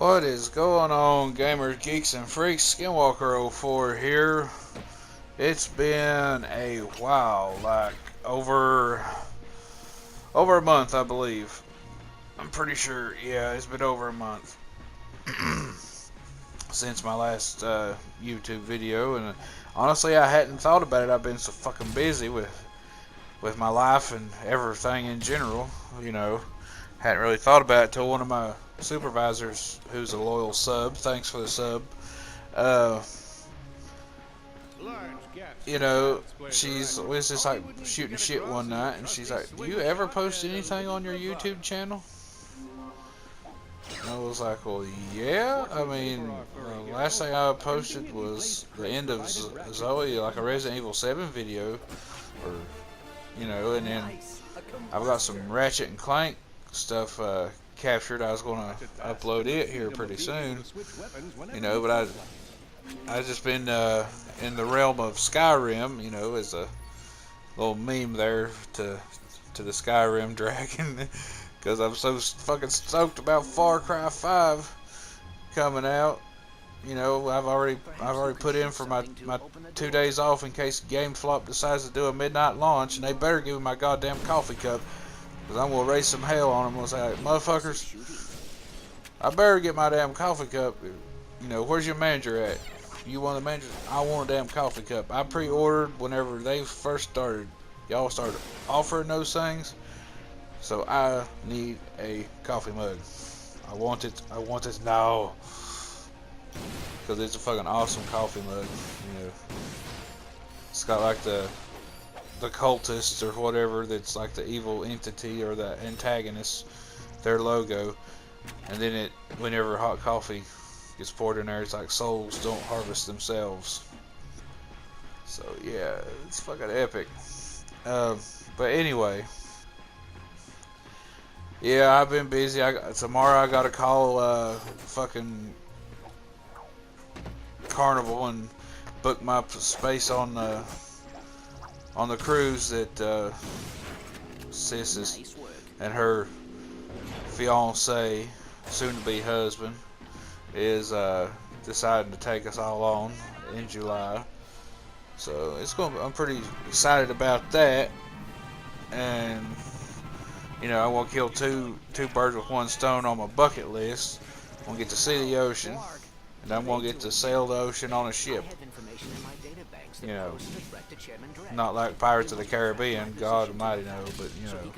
What is going on, gamers, geeks, and freaks? Skinwalker04 here. It's been a while, like over a month, I believe. I'm pretty sure, yeah, it's been over a month since my last YouTube video, and honestly, I hadn't thought about it. I've been so fucking busy with my life and everything in general, you know. Hadn't really thought about it till one of my supervisors, who's a loyal sub, thanks for the sub, you know, we was just like shooting shit one night, and she's like, do you ever post anything on your YouTube channel? And I was like, well, yeah. I mean, the last thing I posted was the end of Zoe, like a Resident Evil 7 video, or, you know, and then I've got some Ratchet and Clank stuff captured. I was going to upload it here pretty soon, you know, but I've just been in the realm of Skyrim, you know, as a little meme there to the Skyrim dragon, because I'm so fucking stoked about Far Cry 5 coming out. You know, I've already put in for my 2 days off in case GameFlop decides to do a midnight launch, and they better give me my goddamn coffee cup, because I'm going to raise some hell on them. I'm going to say, like, motherfuckers, I better get my damn coffee cup. You know, where's your manager at? You want the manager? I want a damn coffee cup. I pre-ordered whenever they first started. Y'all started offering those things. So I need a coffee mug. I want it now. Because it's a fucking awesome coffee mug. You know, it's got like the cultists or whatever, that's like the evil entity or the antagonist, their logo, and then it, whenever hot coffee gets poured in there, it's like souls don't harvest themselves. So yeah, it's fucking epic. But anyway, yeah, I've been busy. Tomorrow I gotta call fucking Carnival and book my space on the cruise that Sis and her fiance, soon-to-be husband, is deciding to take us all on in July. So I'm pretty excited about that, and you know, I want to kill two birds with one stone on my bucket list. I want to get to see the ocean, and I'm going to get to sail the ocean on a ship. You know, not like Pirates of the Caribbean, God Almighty, no, but you know,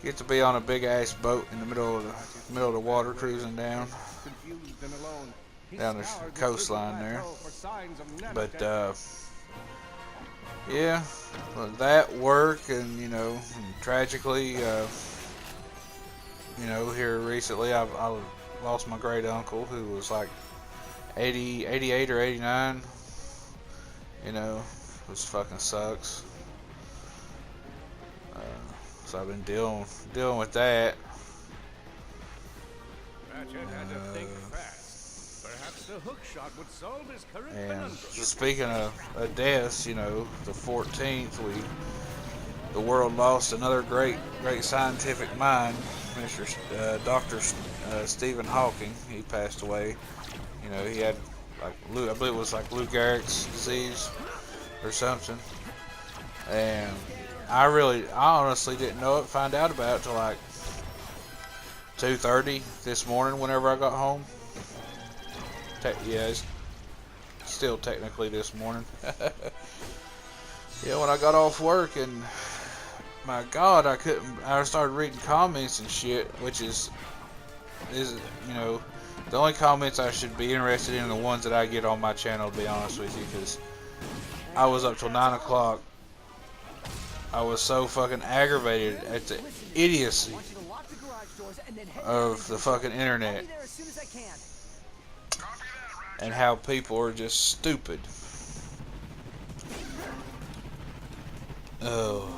get to be on a big ass boat in the middle of the water, cruising down the coastline there. But yeah, that work, and you know, tragically, you know, here recently I lost my great uncle, who was like 88 or 89. You know, which fucking sucks. So I've been dealing with that. And speaking of deaths, you know, the 14th, the world lost another great scientific mind, Dr. Stephen Hawking. He passed away. You know, he had, like, I believe it was like Lou Gehrig's disease or something, and I honestly didn't know it. Found out about it till like 2:30 this morning whenever I got home. Yeah, it's still technically this morning. Yeah, when I got off work, and my God, I started reading comments and shit, which is you know, the only comments I should be interested in are the ones that I get on my channel, to be honest with you, because I was up till 9 o'clock. I was so fucking aggravated at the idiocy of the fucking internet and how people are just stupid. Oh,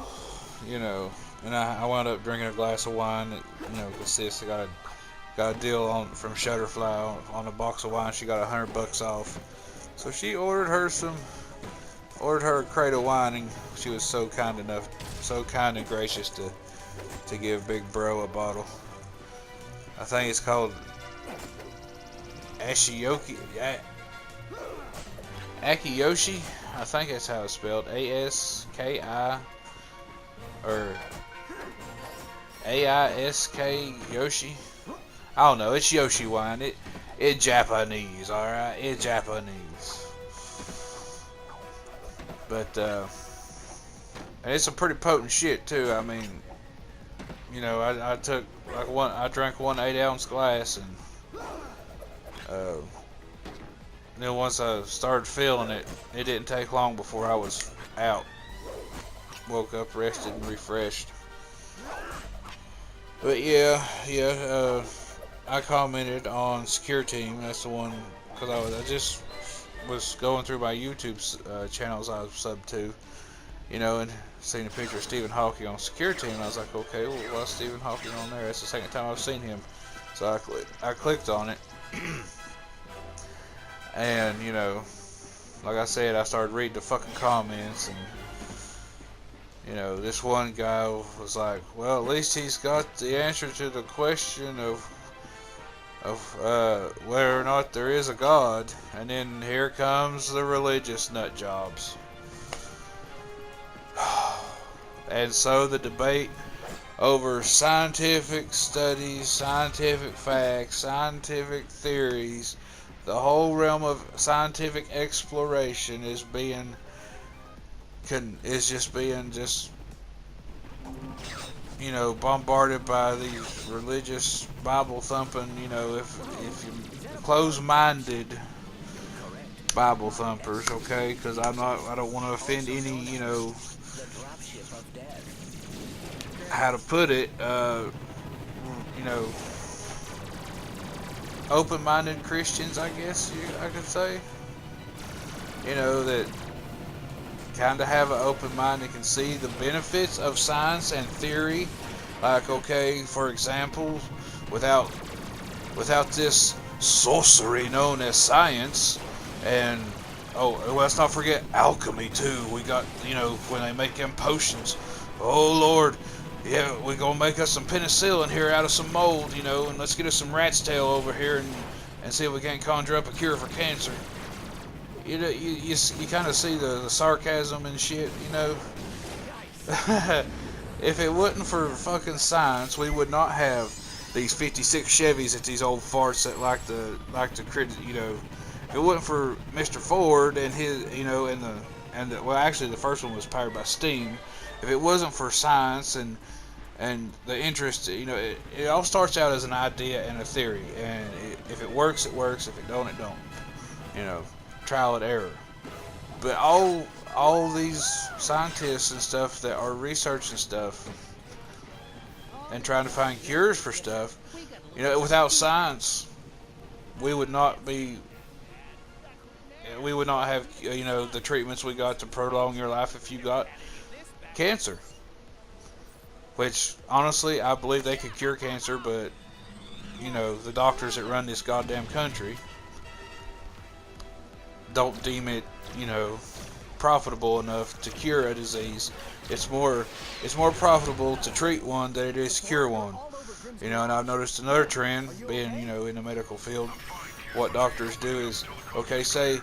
you know, and I wound up drinking a glass of wine, you know, because Sis got a deal from Shutterfly on a box of wine. She got $100 off, so she ordered her a crate of wine, and she was so kind and gracious to give Big Bro a bottle. I think it's called Akiyoshi, I think that's how it's spelled. A-S-K-I or A-I-S-K Yoshi. I don't know. It's Yoshi wine. It Japanese, all right. It Japanese. But and it's some pretty potent shit too. I mean, you know, I took like I drank one 8-ounce glass, and then once I started feeling it, it didn't take long before I was out. Woke up rested and refreshed. But yeah, I commented on Secure Team. That's the one, because I just was going through my YouTube channels I was sub to, you know, and seen a picture of Stephen Hawking on Secure Team. And I was like, okay, well, why's Stephen Hawking on there? That's the second time I've seen him. So I clicked on it. And, you know, like I said, I started reading the fucking comments, and, you know, this one guy was like, well, at least he's got the answer to the question of whether or not there is a God. And then here comes the religious nut jobs. And so the debate over scientific studies, scientific facts, scientific theories, the whole realm of scientific exploration is just being you know, bombarded by these religious Bible thumping, you know, if you close-minded Bible thumpers, okay? Because I don't want to offend any, you know, how to put it, you know, open-minded Christians, I guess I could say, you know, that kind of have an open mind and can see the benefits of science and theory. Like, okay, for example, without this sorcery known as science, and oh, let's not forget alchemy too. We got, you know, when they make them potions. Oh Lord, yeah, we're gonna make us some penicillin here out of some mold, you know, and let's get us some rat's tail over here and see if we can't conjure up a cure for cancer. You know, you kind of see the sarcasm and shit, you know. If it wasn't for fucking science, we would not have these 56 Chevys that these old farts that like to crit, you know. If it wasn't for Mr. Ford and his, you know, and the well, actually the first one was powered by steam. If it wasn't for science and the interest, you know, it all starts out as an idea and a theory, and if it works, it works. If it don't, it don't. You know, trial and error. But all these scientists and stuff that are researching stuff and trying to find cures for stuff, you know, without science, we would not have, you know, the treatments we got to prolong your life if you got cancer. Which, honestly, I believe they could cure cancer, but, you know, the doctors that run this goddamn country don't deem it, you know, profitable enough to cure a disease. It's more profitable to treat one than it is to cure one. You know, and I've noticed another trend, being, you know, in the medical field. What doctors do is, okay, say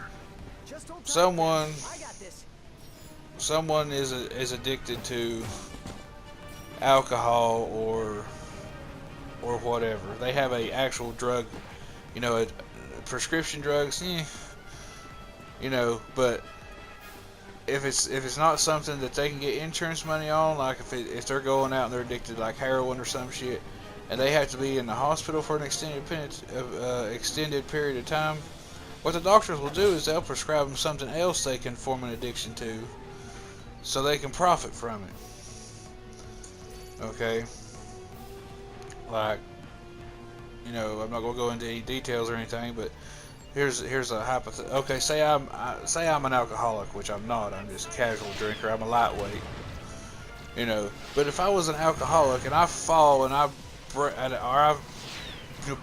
someone is addicted to alcohol or whatever. They have a actual drug, you know, prescription drugs, you know, but if it's not something that they can get insurance money on, like if they're going out and they're addicted to like heroin or some shit, and they have to be in the hospital for an extended period of time, what the doctors will do is they'll prescribe them something else they can form an addiction to, so they can profit from it. Okay, like, you know, I'm not gonna go into any details or anything, but here's a hypothetical. Okay, say I'm an alcoholic, which I'm not. I'm just a casual drinker. I'm a lightweight, you know. But if I was an alcoholic and I fall and I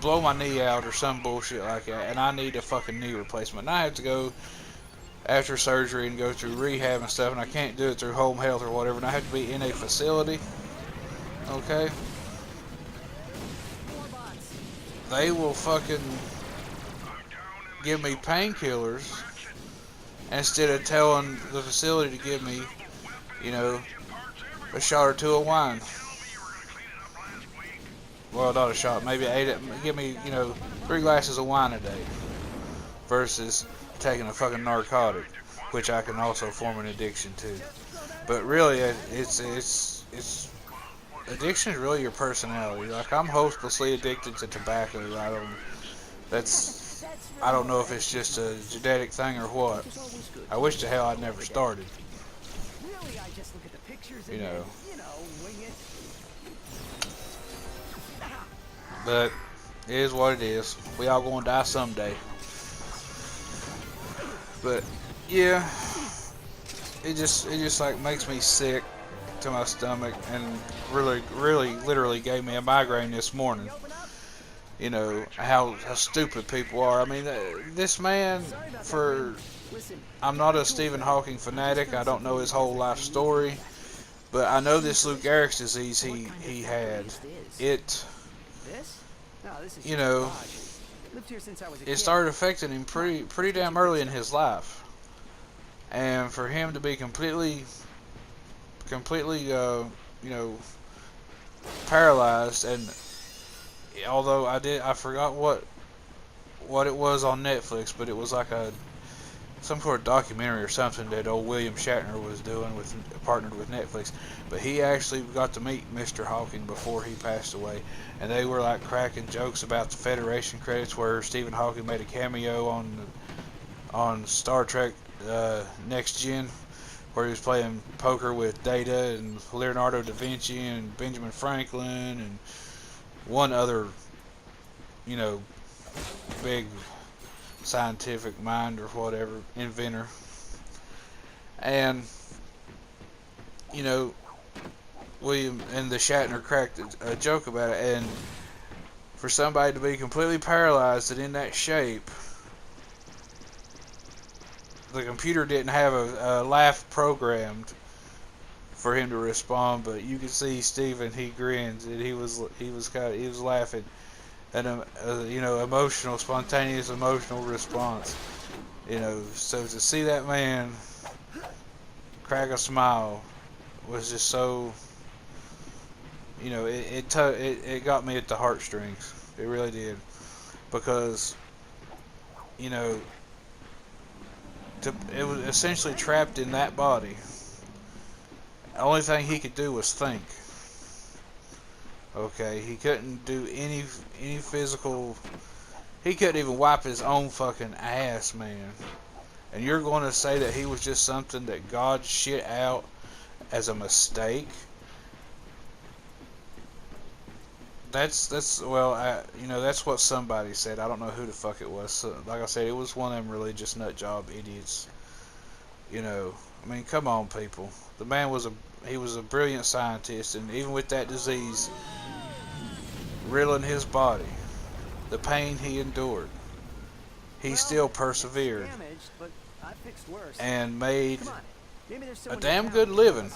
blow my knee out or some bullshit like that, and I need a fucking knee replacement, and I have to go after surgery and go through rehab and stuff, and I can't do it through home health or whatever, and I have to be in a facility. Okay, they will fucking give me painkillers instead of telling the facility to give me, you know, a shot or two of wine. Well, not a shot, maybe give me, 3 glasses of wine a day versus taking a fucking narcotic, which I can also form an addiction to. But really, it's addiction is really your personality. Like, I'm hopelessly addicted to tobacco. I don't know if it's just a genetic thing or what. I wish to hell I'd never started. You know. But it is what it is. We all gonna die someday. But yeah, it just like makes me sick to my stomach, and really literally gave me a migraine this morning. You know how stupid people are. I mean, this man, I'm not a Stephen Hawking fanatic. I don't know his whole life story, but I know this Lou Gehrig's disease he had. It, you know, it started affecting him pretty damn early in his life, and for him to be completely paralyzed. And although I forgot what it was on Netflix, but it was like some sort of documentary or something that old William Shatner was doing partnered with Netflix. But he actually got to meet Mr. Hawking before he passed away, and they were like cracking jokes about the Federation credits where Stephen Hawking made a cameo on Star Trek Next Gen, where he was playing poker with Data and Leonardo da Vinci and Benjamin Franklin and one other, big scientific mind or whatever, inventor. And, William and the Shatner cracked a joke about it, and for somebody to be completely paralyzed and in that shape, the computer didn't have a laugh programmed for him to respond, but you could see Steven, he grins, and he was laughing, and spontaneous emotional response. So to see that man crack a smile was just so, it got me at the heartstrings. It really did, because it was essentially trapped in that body. The only thing he could do was think. Okay, he couldn't do any physical. He couldn't even wipe his own fucking ass, man. And you're going to say that he was just something that God shit out as a mistake? That's what somebody said. I don't know who the fuck it was. So, like I said, it was one of them religious nut job idiots. I mean, come on, people. The man was a brilliant scientist, and even with that disease riddling his body, the pain he endured, he still persevered and made a damn good living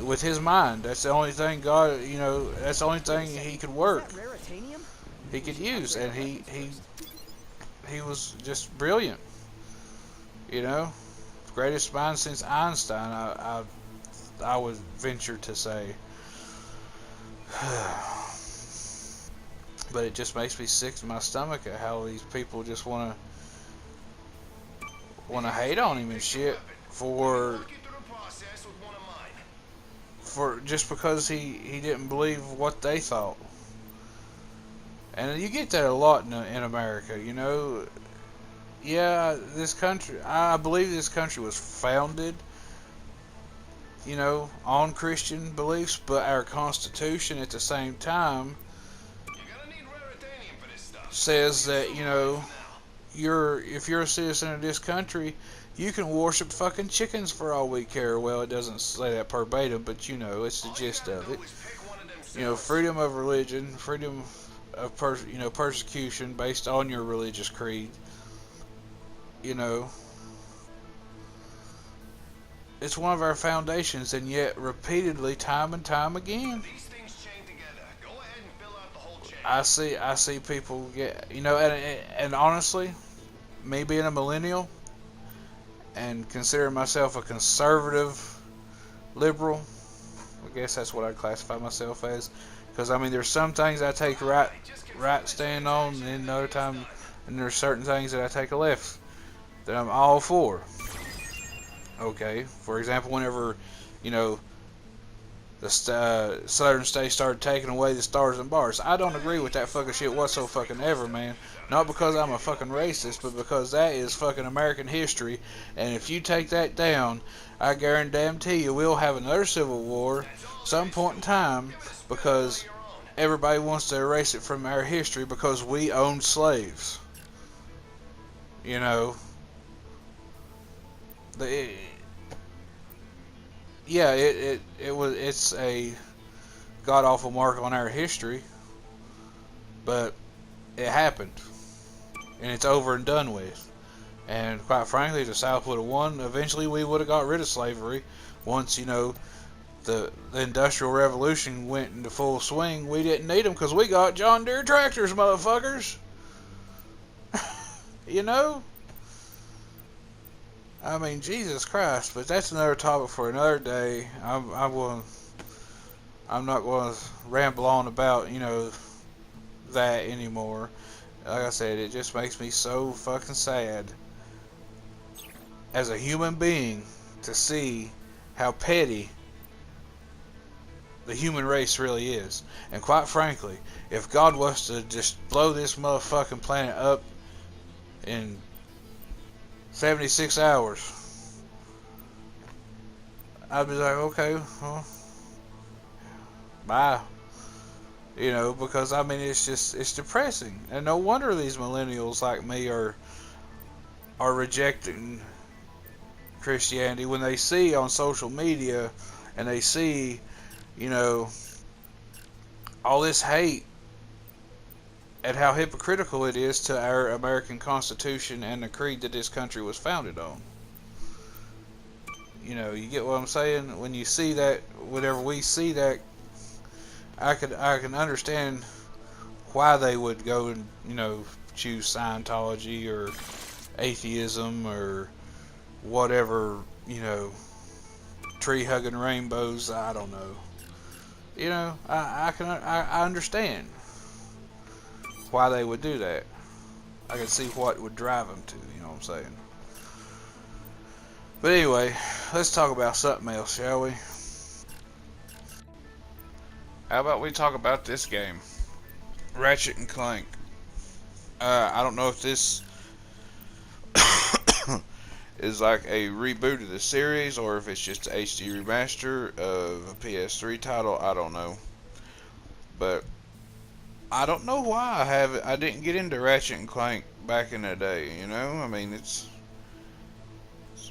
with his mind. That's the only thing that's the only thing he could work. He could use, and he was just brilliant. Greatest mind since Einstein, I would venture to say. But it just makes me sick to my stomach at how these people just want to hate on him and shit for just because he didn't believe what they thought. And you get that a lot in America, Yeah, this country, I believe this country was founded, on Christian beliefs, but our Constitution at the same time says that, if you're a citizen of this country, you can worship fucking chickens for all we care. Well, it doesn't say that verbatim, but it's the gist of it. Freedom of religion, freedom of persecution based on your religious creed. It's one of our foundations, and yet repeatedly, time and time again, I see people get, you know, and honestly, me being a millennial and considering myself a conservative liberal, I guess that's what I'd classify myself as. Because I mean, there's some things I take right stand on, and then another time, and there's certain things that I take a left that I'm all for. Okay, for example, whenever, you know, the southern states started taking away the stars and bars, I don't agree with that fucking shit whatsoever fucking ever, man. Not because I'm a fucking racist, but because that is fucking American history, and if you take that down, I guarantee you we'll have another civil war some point in time because everybody wants to erase it from our history because we owned slaves. You know, the yeah, it's a god awful mark on our history, but it happened and it's over and done with. And quite frankly, the South would have won. Eventually, we would have got rid of slavery once, you know, the Industrial Revolution went into full swing. We didn't need them because we got John Deere tractors, motherfuckers. You know? I mean, Jesus Christ. But that's another topic for another day. I'm not going to ramble on about, you know, that anymore. Like I said, it just makes me so fucking sad as a human being to see how petty the human race really is. And quite frankly, if God was to just blow this motherfucking planet up in 76 hours, I'd be like, okay, well, bye. You know, because I mean, it's depressing. And no wonder these millennials like me are rejecting Christianity when they see on social media and they see, you know, all this hate at how hypocritical it is to our American Constitution and the creed that this country was founded on. You know, you get what I'm saying? When you see that, whenever we see that, I can understand why they would go and, you know, choose Scientology or atheism or whatever, you know, tree hugging rainbows. I don't know. You know, I understand why they would do that. I can see what would drive them to. You know what I'm saying? But anyway, let's talk about something else, shall we? How about we talk about this game, Ratchet and Clank? I don't know if this is like a reboot of the series or if it's just an HD remaster of a PS3 title. I don't know, but I don't know why I didn't get into Ratchet and Clank back in the day. You know, I mean it's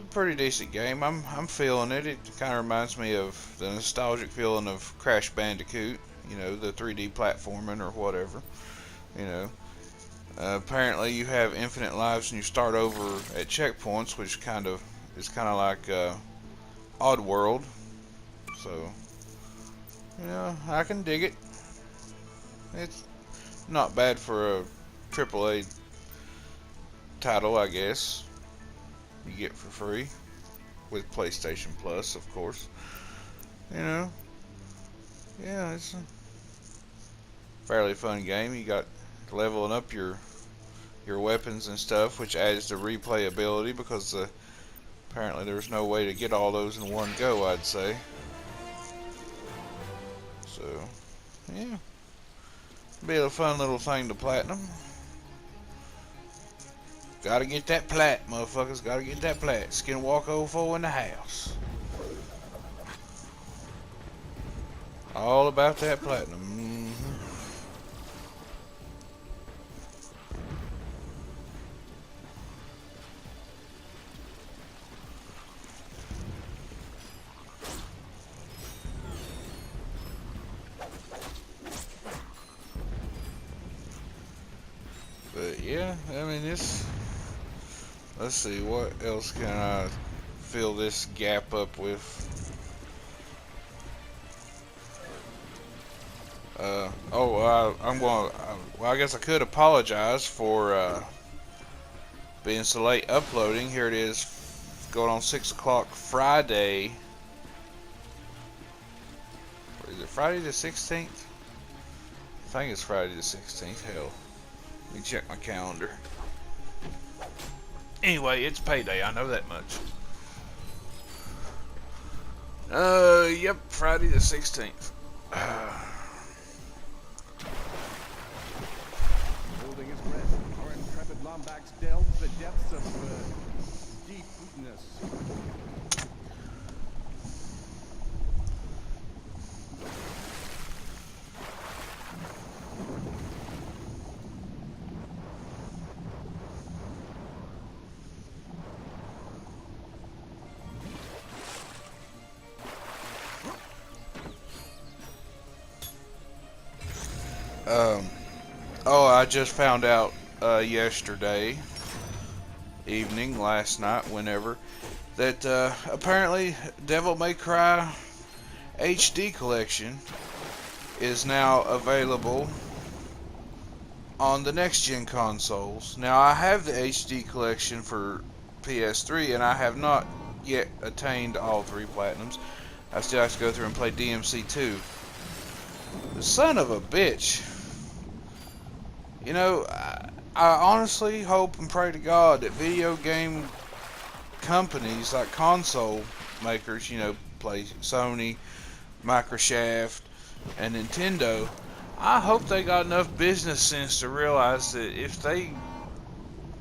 a pretty decent game. I'm feeling it. It kind of reminds me of the nostalgic feeling of Crash Bandicoot. You know, the 3D platforming or whatever. You know. Apparently, you have infinite lives and you start over at checkpoints, which is kind of like Oddworld. So, you know, I can dig it. It's not bad for a AAA title, I guess. You get for free with PlayStation Plus, of course. You know, yeah, it's a fairly fun game. You got leveling up your weapons and stuff, which adds to replayability because apparently there's no way to get all those in one go, I'd say. So, yeah, be a fun little thing to platinum. Gotta get that plat, motherfuckers. Gotta get that plat. Skinwalker 04 in the house. All about that platinum. But yeah, I mean this. Let's see, what else can I fill this gap up with? I'm going. Well, I guess I could apologize for being so late uploading. Here it is, going on 6 o'clock Friday. Or is it Friday the 16th? I think it's Friday the 16th. Hell, let me check my calendar. Anyway, it's payday. I know that much. Yep, Friday the 16th. Holding his breath, our intrepid Lombax delves the depths of deepness. Oh, I just found out yesterday evening, last night, whenever, that apparently Devil May Cry HD Collection is now available on the next gen consoles. Now, I have the HD Collection for PS3, and I have not yet attained all 3 platinums. I still have to go through and play DMC2. The son of a bitch. You know, I honestly hope and pray to God that video game companies like console makers, you know, play Sony, Microsoft, and Nintendo, I hope they got enough business sense to realize that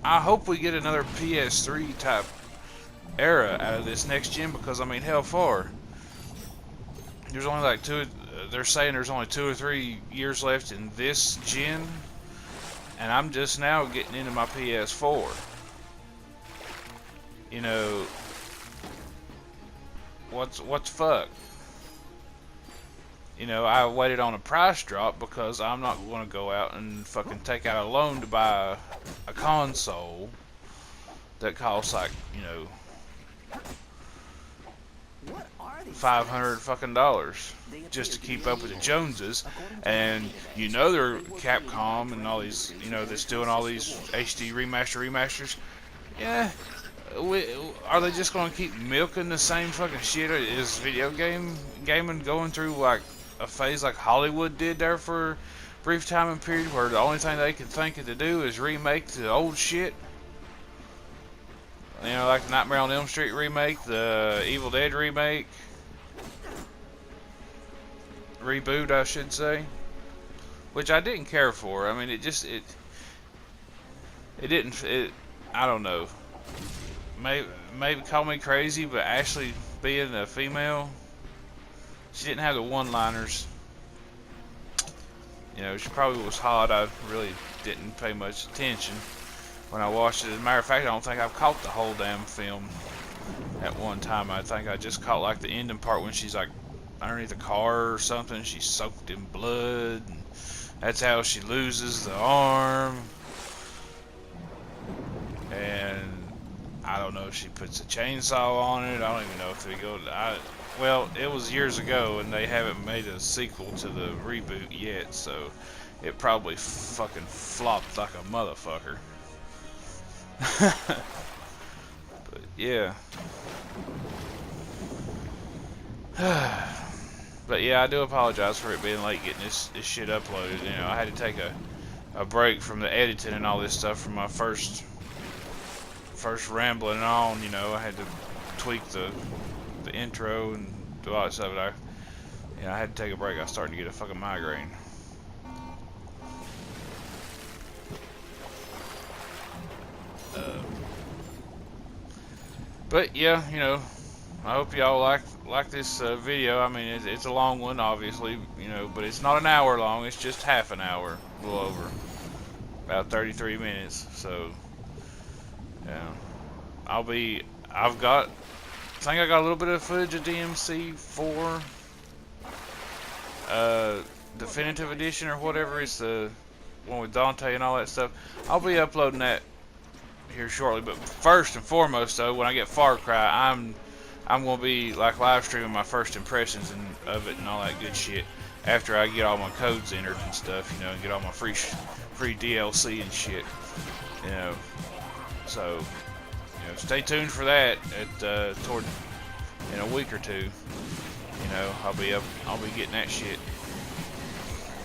I hope we get another PS3 type era out of this next gen, because I mean, hell, there's only like they're saying there's only 2 or 3 years left in this gen, and I'm just now getting into my PS4. You know, what the fuck? You know, I waited on a price drop because I'm not going to go out and fucking take out a loan to buy a console that costs like, you know, $500 fucking dollars just to keep up with the Joneses. And you know, they're Capcom and all these, you know, that's doing all these HD remasters. Yeah, are they just gonna keep milking the same fucking shit? Is gaming going through like a phase like Hollywood did there for a brief time and period, where the only thing they can think of to do is remake the old shit? You know, like the Nightmare on Elm Street remake, the Evil Dead remake, reboot, I should say, which I didn't care for. I mean, it didn't. I don't know. Maybe call me crazy, but Ashley being a female, she didn't have the one-liners. You know, she probably was hot. I really didn't pay much attention when I watched it. As a matter of fact, I don't think I've caught the whole damn film at one time. I think I just caught like the ending part when she's like underneath a car or something. She's soaked in blood, and that's how she loses the arm. And I don't know if she puts a chainsaw on it. I don't even know if they go. Well, it was years ago, and they haven't made a sequel to the reboot yet, so it probably fucking flopped like a motherfucker. But yeah. But yeah, I do apologize for it being late getting this shit uploaded. You know, I had to take a break from the editing and all this stuff from my first rambling on. You know, I had to tweak the intro and do all that stuff. But I had to take a break. I was starting to get a fucking migraine. But yeah, you know, I hope y'all like this video. I mean, it's a long one, obviously, you know, but it's not an hour long. It's just half an hour, a little over, about 33 minutes. So, yeah, I think I got a little bit of footage of DMC4, Definitive Edition or whatever. It's the one with Dante and all that stuff. I'll be uploading that here shortly. But first and foremost, though, when I get Far Cry, I'm I'm gonna be like live streaming my first impressions of it and all that good shit after I get all my codes entered and stuff, you know, and get all my free DLC and shit, you know. So, you know, stay tuned for that at in a week or two. You know, I'll be getting that shit.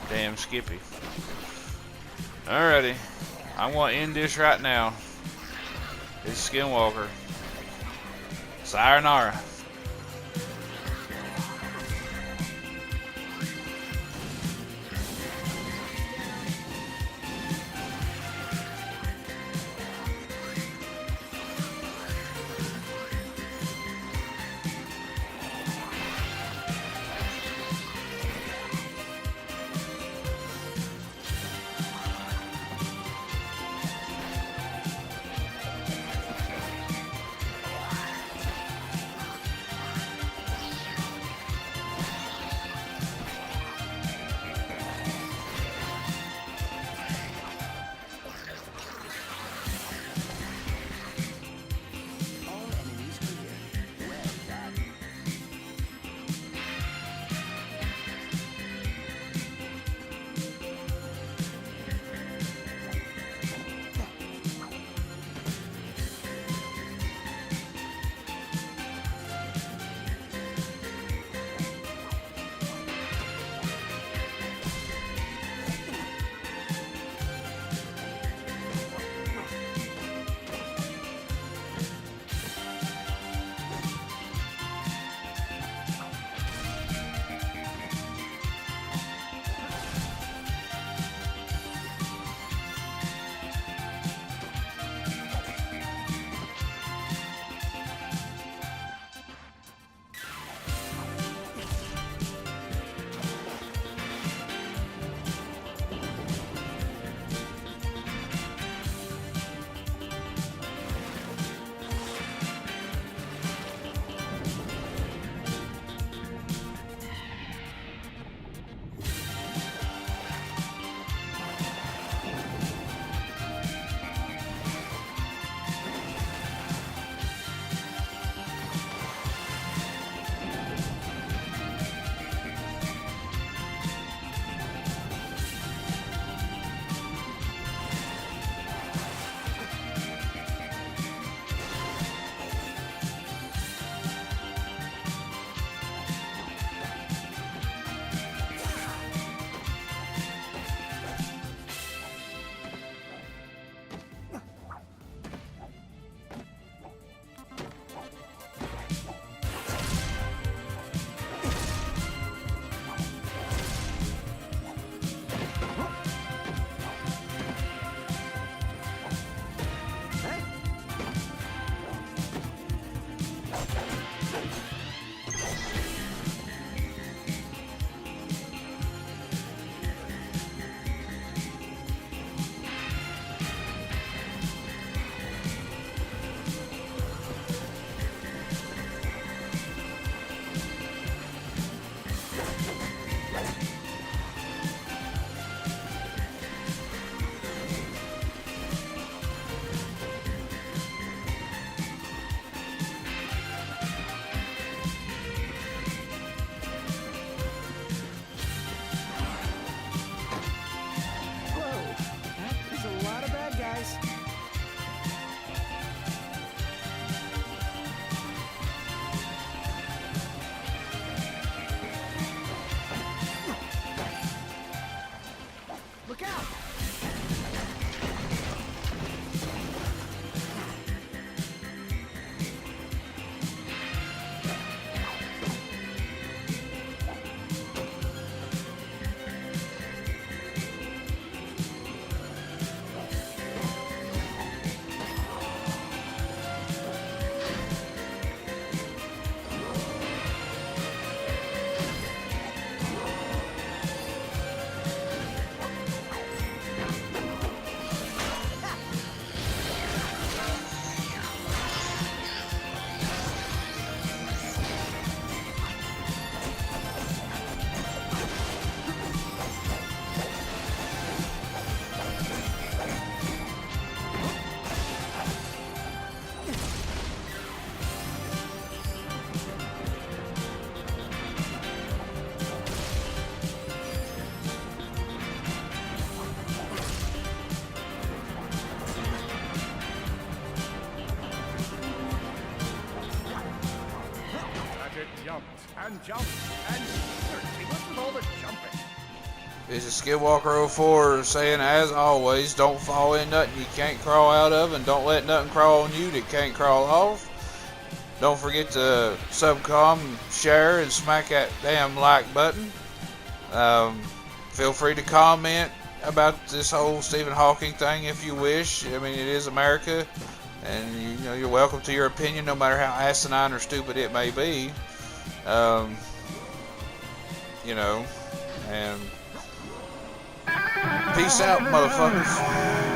Damn Skippy. Alrighty, I'm gonna end this right now. It's Skinwalker. Sayonara. jumped and jumped and certainly what's with all the jumping? This is Skidwalker04 saying, as always, don't fall in nothing you can't crawl out of, and don't let nothing crawl on you that can't crawl off. Don't forget to subcom, share, and smack that damn like button. Feel free to comment about this whole Stephen Hawking thing if you wish. I mean, it is America, and you know you're welcome to your opinion, no matter how asinine or stupid it may be. You know, and peace out, motherfuckers.